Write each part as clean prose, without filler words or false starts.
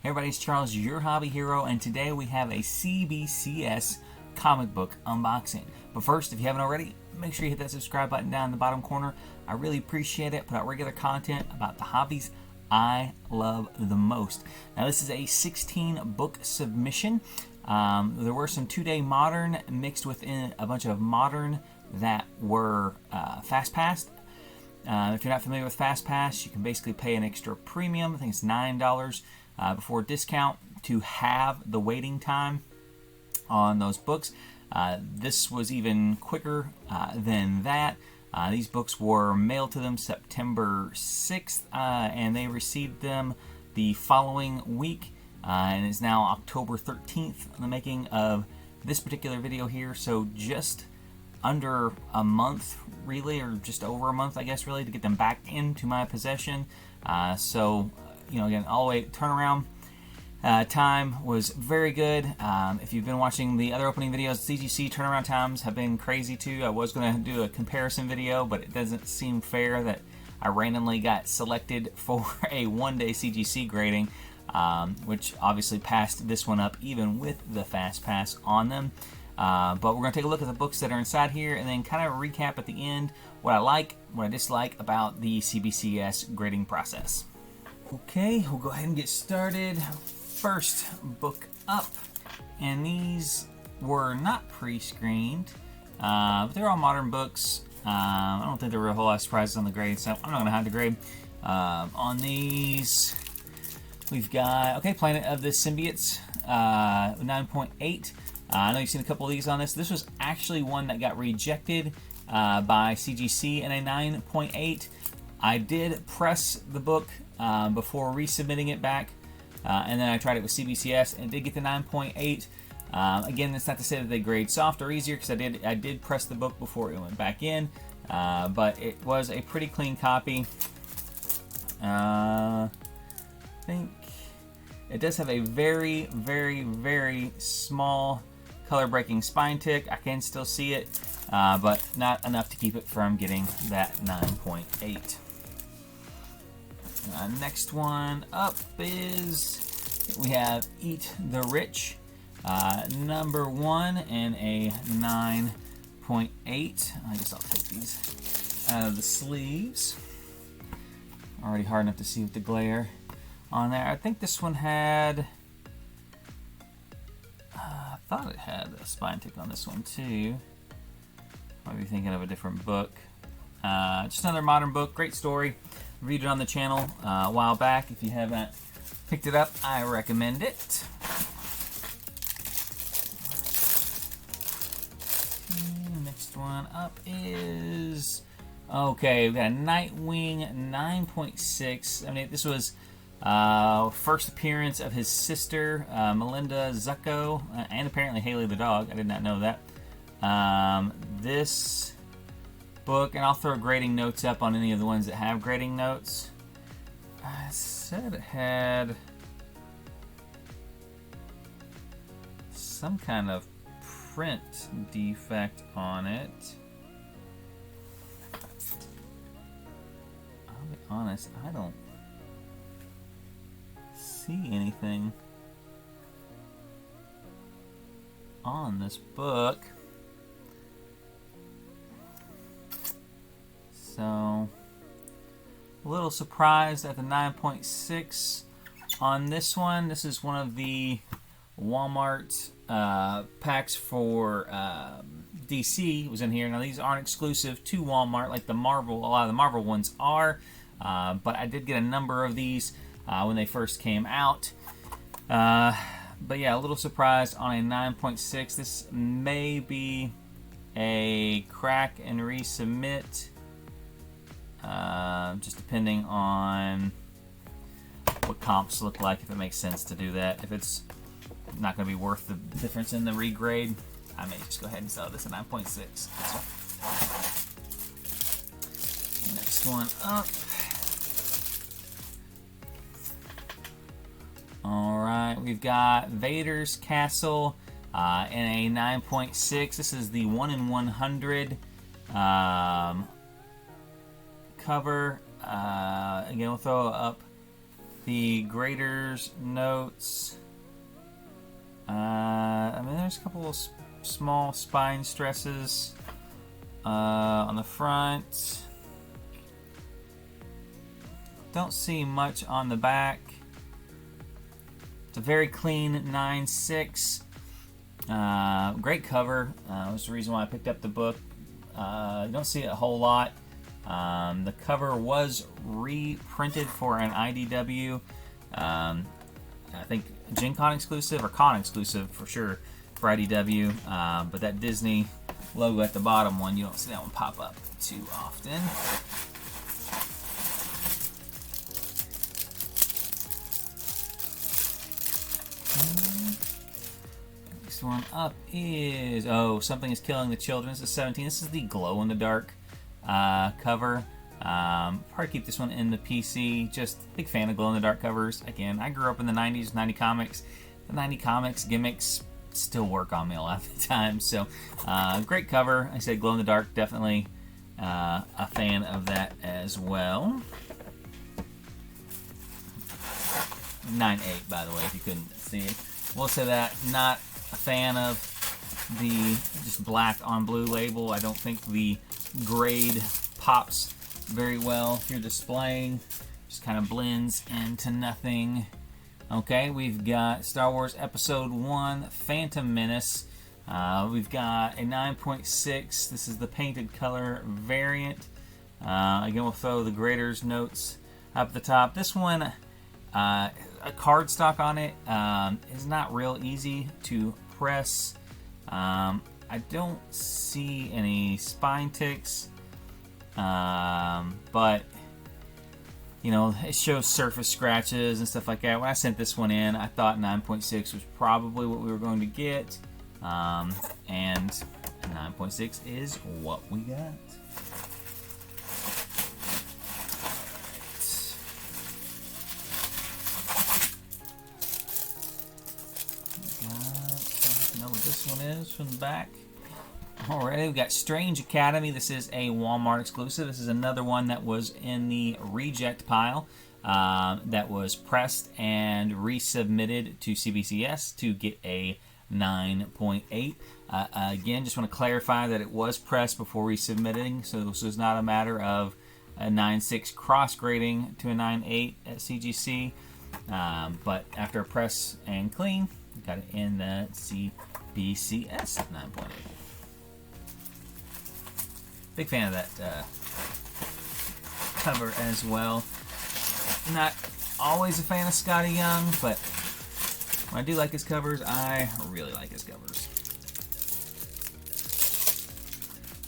Hey everybody, it's Charles, your hobby hero, and today we have a CBCS comic book unboxing. But first, if you haven't already, make sure you hit that subscribe button down in the bottom corner. I really appreciate it. Put out regular content about the hobbies I love the most. Now this is a 16 book submission. There were some 2-day modern mixed within a bunch of modern that were fast passed. If you're not familiar with fast pass, you can basically pay an extra premium. I think it's $9 before discount to have the waiting time on those books. This was even quicker than that. These books were mailed to them September 6th, and they received them the following week, and it's now October 13th in the making of this particular video here. So just under a month, really, or just over a month, I guess, really, to get them back into my possession. So, you know, again, all the way turnaround time was very good. If you've been watching the other opening videos, CGC turnaround times have been crazy too. I was going to do a comparison video, but it doesn't seem fair that I randomly got selected for a one-day CGC grading, which obviously passed this one up even with the fast pass on them. But we're going to take a look at the books that are inside here and then kind of recap at the end what I like, what I dislike about the CBCS grading process. Okay, we'll go ahead and get started. First book up, and these were not pre-screened, but they're all modern books. I don't think there were a whole lot of surprises on the grade, so I'm not going to hide the grade. On these, we've got, okay, Planet of the Symbiotes, 9.8. I know you've seen a couple of these on this. This was actually one that got rejected by CGC in a 9.8. I did press the book before resubmitting it back, and then I tried it with CBCS and did get the 9.8. Again, that's not to say that they grade soft or easier, because I did press the book before it went back in, but it was a pretty clean copy. I think it does have a very, very, very small color breaking spine tick. I can still see it, but not enough to keep it from getting that 9.8. Next one up is, we have Eat the Rich, number 1 and a 9.8. I guess I'll take these out of the sleeves. Already hard enough to see with the glare on there. I think this one had, I thought it had a spine tick on this one too. Might be thinking of a different book. Just another modern book, great story. Reviewed it on the channel a while back. If you haven't picked it up, I recommend it. Next one up is, okay, we got Nightwing 9.6. I mean, this was first appearance of his sister, Melinda Zucco, and apparently Haley the dog. I did not know that. This book, and I'll throw grading notes up on any of the ones that have grading notes. I said it had some kind of print defect on it. I'll be honest, I don't see anything on this book. So, a little surprised at the 9.6 on this one. This is one of the Walmart packs for DC was in here. Now these aren't exclusive to Walmart like the Marvel, a lot of the Marvel ones are, but I did get a number of these when they first came out. But yeah, a little surprised on a 9.6. This may be a crack and resubmit. Just depending on what comps look like, if it makes sense to do that. If it's not going to be worth the difference in the regrade, I may just go ahead and sell this at 9.6. Next one up. Alright, we've got Vader's Castle in a 9.6. This is the 1 in 100 cover. Again, we'll throw up the Graders notes. I mean, there's a couple of small spine stresses on the front. Don't see much on the back. It's a very clean 9.6. Great cover. Was the reason why I picked up the book. You don't see it a whole lot. The cover was reprinted for an IDW. I think Gen Con exclusive or Con exclusive for sure for IDW. But that Disney logo at the bottom one, you don't see that one pop up too often. Next one up is, Something is Killing the Children. This is 17. This is the glow-in-the-dark cover. Probably keep this one in the PC. Just big fan of glow-in-the-dark covers. Again, I grew up in the 90s, 90 comics. The 90 comics gimmicks still work on me a lot of the time. So, great cover. I said glow-in-the-dark, definitely a fan of that as well. 9.8, by the way, if you couldn't see it. We'll say that. Not a fan of the just black on blue label. I don't think the grade pops very well if you're displaying. Just kind of blends into nothing. Okay, we've got Star Wars Episode 1, Phantom Menace. We've got a 9.6. This is the painted color variant. Again, we'll throw the Graders notes up the top. This one, a cardstock on it is not real easy to press. I don't see any spine ticks, but you know, it shows surface scratches and stuff like that. When I sent this one in, I thought 9.6 was probably what we were going to get, and 9.6 is what we got. Know what this one is from the back. Alright, we've got Strange Academy. This is a Walmart exclusive. This is another one that was in the reject pile that was pressed and resubmitted to CBCS to get a 9.8. Again, just want to clarify that it was pressed before resubmitting, so this was not a matter of a 9.6 cross grading to a 9.8 at CGC. But after a press and clean, got it in the CBCS 9.8. Big fan of that cover as well. Not always a fan of Scotty Young, but when I do like his covers, I really like his covers.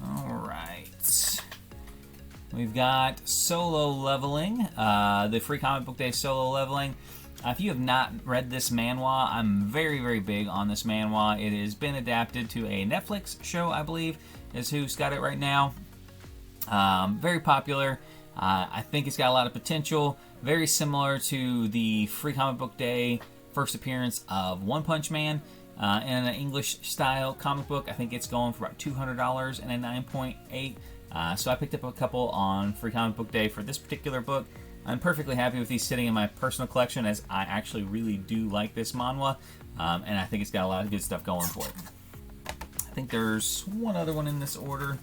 Alright. We've got Solo Leveling, the Free Comic Book Day Solo Leveling. If you have not read this manhwa, I'm very, very big on this manhwa. It has been adapted to a Netflix show, I believe, is who's got it right now. Very popular. I think it's got a lot of potential. Very similar to the Free Comic Book Day first appearance of One Punch Man in an English-style comic book. I think it's going for about $200 and a 9.8. So I picked up a couple on Free Comic Book Day for this particular book. I'm perfectly happy with these sitting in my personal collection, as I actually really do like this manhwa, and I think it's got a lot of good stuff going for it. I think there's one other one in this order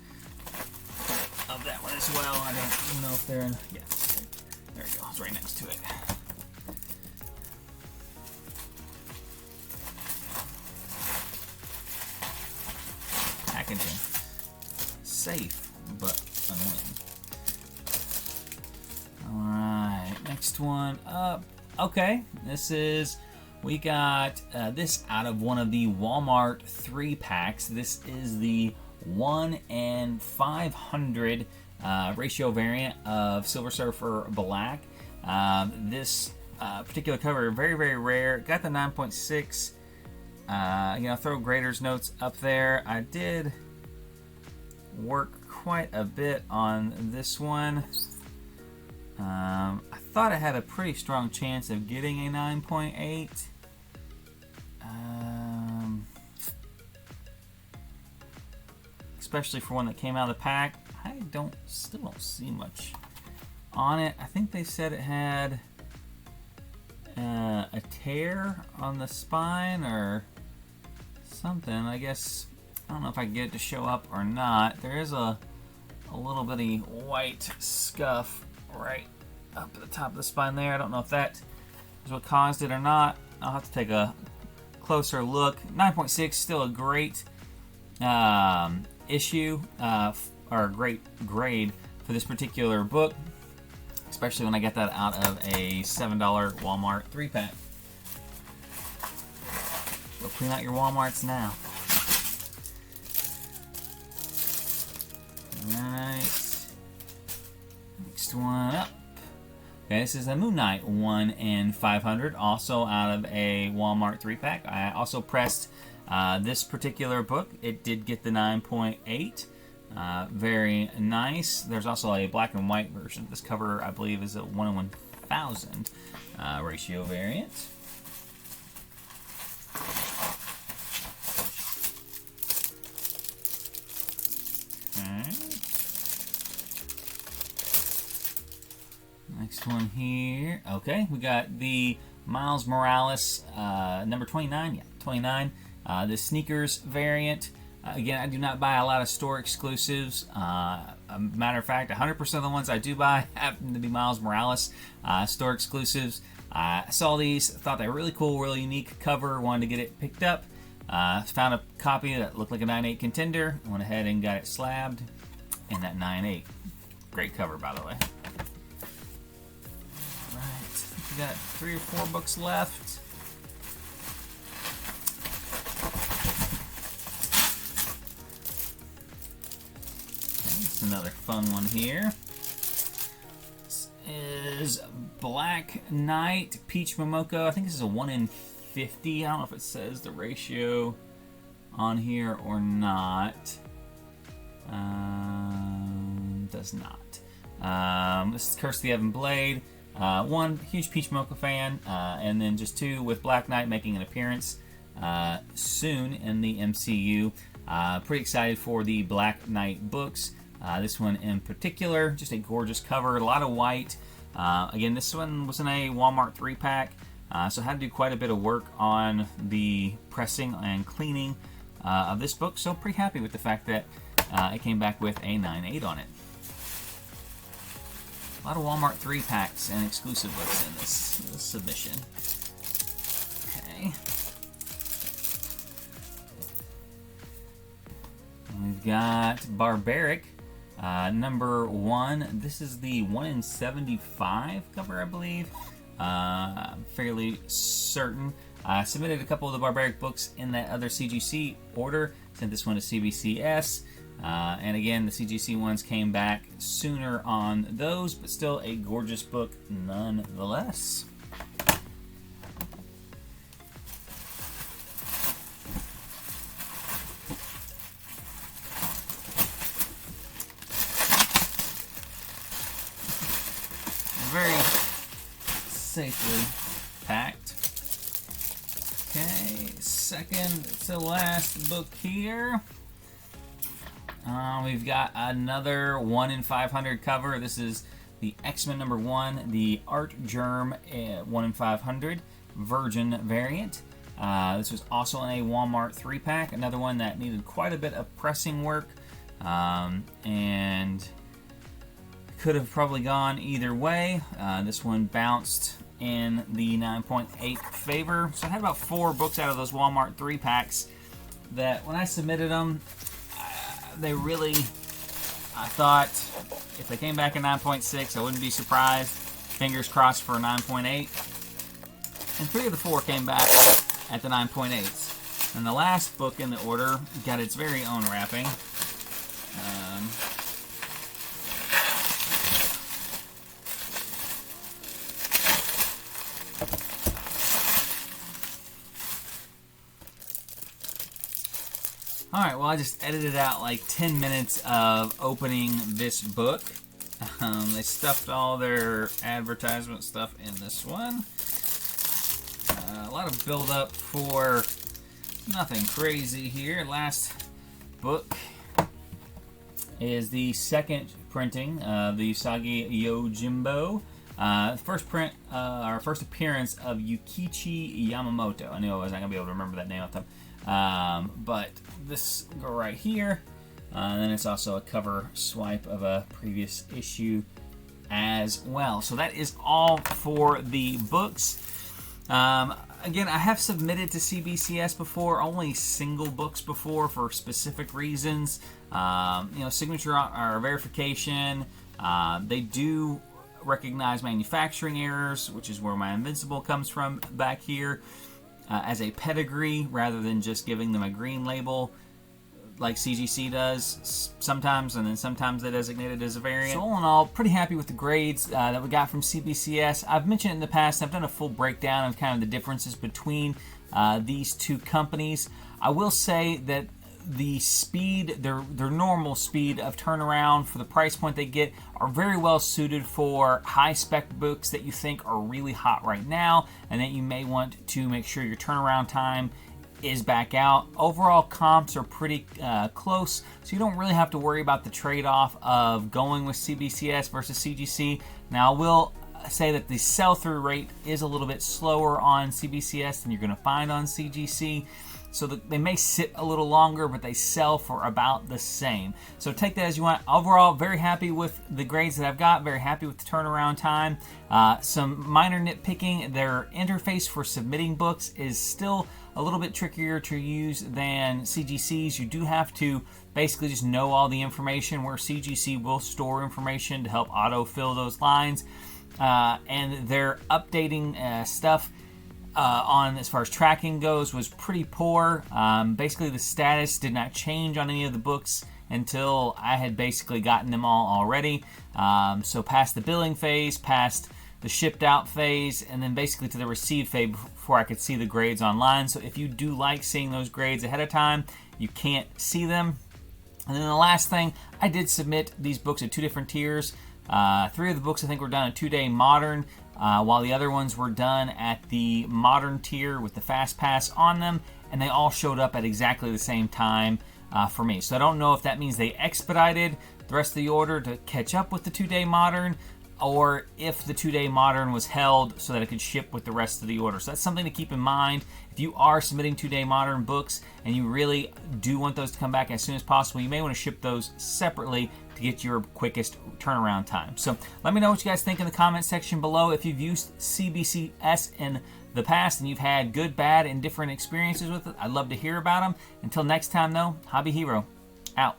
of that one as well. I don't know if they're in... Yeah, there we go. It's right next to it. Packaging. Safe, but annoying. Alright, next one up. Okay, we got this out of one of the Walmart 3-packs. This is the 1 in 500 ratio variant of Silver Surfer Black. This particular cover, very, very rare. Got the 9.6. Throw Graders notes up there. I did work quite a bit on this one. I thought I had a pretty strong chance of getting a 9.8. Especially for one that came out of the pack. I still don't see much on it. I think they said it had a tear on the spine or something. I guess, I don't know if I can get it to show up or not. There is a little bitty white scuff right up at the top of the spine there. I don't know if that is what caused it or not. I'll have to take a closer look. 9.6, still a great issue, or a great grade for this particular book, especially when I get that out of a $7 Walmart 3-pack. Go clean out your Walmarts now. Alright. Next one up. Okay, this is a Moon Knight 1 in 500, also out of a Walmart 3-pack. I also pressed this particular book. It did get the 9.8. Very nice. There's also a black and white version. This cover, I believe, is a 1 in 1,000 ratio variant. Next one here. Okay, we got the Miles Morales number 29. Yeah, 29. The sneakers variant. Again, I do not buy a lot of store exclusives. A matter of fact, 100% of the ones I do buy happen to be Miles Morales store exclusives. I saw these, thought they were really cool, really unique cover, wanted to get it picked up. Found a copy that looked like a 9.8 contender. Went ahead and got it slabbed in that 9.8. Great cover, by the way. Alright, we got 3 or 4 books left. Another fun one here. This is Black Knight Peach Momoko. I think this is a 1 in 50. I don't know if it says the ratio on here or not. Does not. This is Curse of the Ebon Blade. 1, huge Peach Momoko fan, and then just 2 with Black Knight making an appearance soon in the MCU. Pretty excited for the Black Knight books. This one in particular, just a gorgeous cover, a lot of white. Again, this one was in a Walmart 3-pack, so I had to do quite a bit of work on the pressing and cleaning of this book, so pretty happy with the fact that it came back with a 9.8 on it. A lot of Walmart 3-packs and exclusive books in this submission. Okay. We've got Barbaric. Number 1, this is the 1 in 75 cover, I believe. I'm fairly certain. I submitted a couple of the Barbaric books in that other CGC order. Sent this one to CBCS. And again, the CGC ones came back sooner on those, but still a gorgeous book nonetheless. Very safely packed. Okay, second to last book here. We've got another 1 in 500 cover. This is the X-Men number 1, the Art Germ 1 in 500 Virgin variant. This was also in a Walmart 3-pack. Another one that needed quite a bit of pressing work, and could have probably gone either way. This one bounced in the 9.8 favor. So I had about 4 books out of those Walmart 3-packs that when I submitted them, they really, I thought if they came back in 9.6, I wouldn't be surprised. Fingers crossed for a 9.8. And 3 of the 4 came back at the 9.8s. And the last book in the order got its very own wrapping. Alright, well I just edited out like 10 minutes of opening this book. They stuffed all their advertisement stuff in this one. A lot of build up for nothing crazy here. Last book is the second printing of the Usagi Yojimbo First print, our first appearance of Yukichi Yamamoto. I knew I wasn't going to be able to remember that name off the top. But this go right here. And then it's also a cover swipe of a previous issue as well. So that is all for the books. Again, I have submitted to CBCS before, only single books before for specific reasons. Signature or verification. They do recognize manufacturing errors, which is where my Invincible comes from back here, as a pedigree rather than just giving them a green label like CGC does sometimes, and then sometimes they designate it as a variant. So all in all, pretty happy with the grades that we got from CBCS. I've mentioned it in the past, I've done a full breakdown of kind of the differences between these two companies. I will say that the speed, their normal speed of turnaround for the price point they get are very well suited for high spec books that you think are really hot right now and that you may want to make sure your turnaround time is back out. Overall comps are pretty close, so you don't really have to worry about the trade-off of going with CBCS versus CGC. Now I will say that the sell-through rate is a little bit slower on CBCS than you're going to find on CGC. So they may sit a little longer, but they sell for about the same. So take that as you want. Overall, very happy with the grades that I've got. Very happy with the turnaround time. Some minor nitpicking. Their interface for submitting books is still a little bit trickier to use than CGC's. You do have to basically just know all the information, where CGC will store information to help autofill those lines. And their updating stuff on as far as tracking goes was pretty poor. Basically the status did not change on any of the books until I had basically gotten them all already. So past the billing phase, past the shipped out phase, and then basically to the received phase before I could see the grades online. So if you do like seeing those grades ahead of time, you can't see them. And then the last thing, I did submit these books at two different tiers. 3 of the books I think were done at 2-day modern, while the other ones were done at the modern tier with the fast pass on them, and they all showed up at exactly the same time for me. So I don't know if that means they expedited the rest of the order to catch up with the 2-day modern, or if the 2-day modern was held so that it could ship with the rest of the order. So that's something to keep in mind. If you are submitting 2-day modern books and you really do want those to come back as soon as possible, you may want to ship those separately to get your quickest turnaround time. So let me know what you guys think in the comment section below. If you've used CBCS in the past and you've had good, bad, and different experiences with it, I'd love to hear about them. Until next time though, Hobby Hero, out.